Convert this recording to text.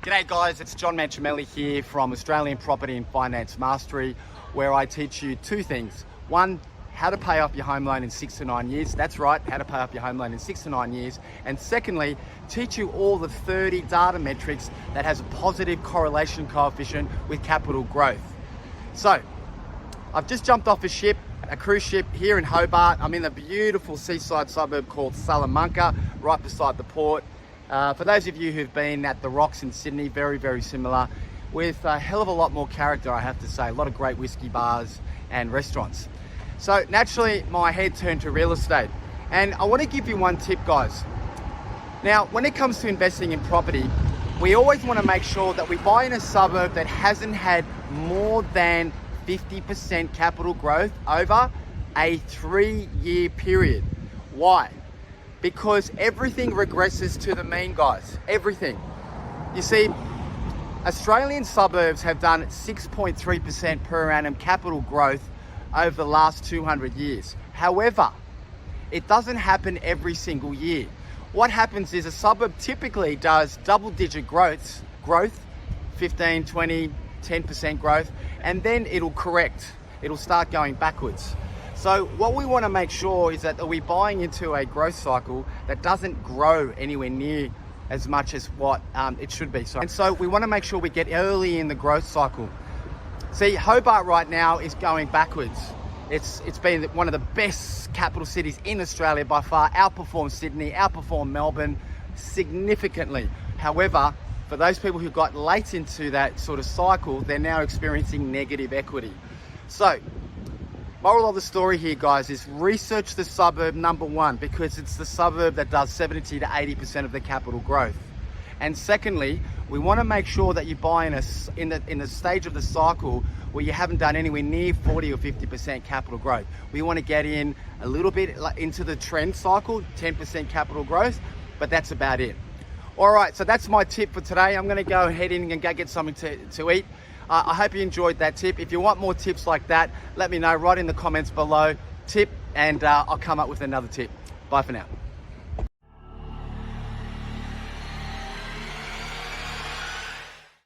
G'day guys, it's John Manchamelli here from Australian Property and Finance Mastery, where I teach you two things. One, how to pay off your home loan in 6 to 9 years. That's right, how to pay off your home loan in 6 to 9 years. And secondly, teach you all the 30 data metrics that has a positive correlation coefficient with capital growth. So, I've just jumped off a cruise ship here in Hobart. I'm in a beautiful seaside suburb called Salamanca, right beside the port. For those of you who've been at the Rocks in Sydney, very, very similar, with a hell of a lot more character, I have to say. A lot of great whiskey bars and restaurants. So naturally, my head turned to real estate. And I want to give you one tip, guys. Now, when it comes to investing in property, we always want to make sure that we buy in a suburb that hasn't had more than 50% capital growth over a 3-year period. Why? Because everything regresses to the mean, guys. Everything. You see, Australian suburbs have done 6.3% per annum capital growth over the last 200 years. However, it doesn't happen every single year. What happens is a suburb typically does double-digit growth, 15, 20, 10% growth, and then it'll correct. It'll start going backwards. So what we want to make sure is that we're buying into a growth cycle that doesn't grow anywhere near as much as what it should be. And so we want to make sure we get early in the growth cycle. See, Hobart right now is going backwards. It's been one of the best capital cities in Australia by far, outperformed Sydney, outperformed Melbourne significantly. However, for those people who got late into that sort of cycle, they're now experiencing negative equity. So, moral of the story here, guys, is research the suburb, number one, because it's the suburb that does 70 to 80% of the capital growth. And secondly, we want to make sure that you buy in the stage of the cycle where you haven't done anywhere near 40 or 50% capital growth. We want to get in a little bit into the trend cycle, 10% capital growth, but that's about it. All right, so that's my tip for today. I'm going to go ahead and go get something to eat. I hope you enjoyed that tip. If you want more tips like that, let me know right in the comments below. Tip, and I'll come up with another tip. Bye for now.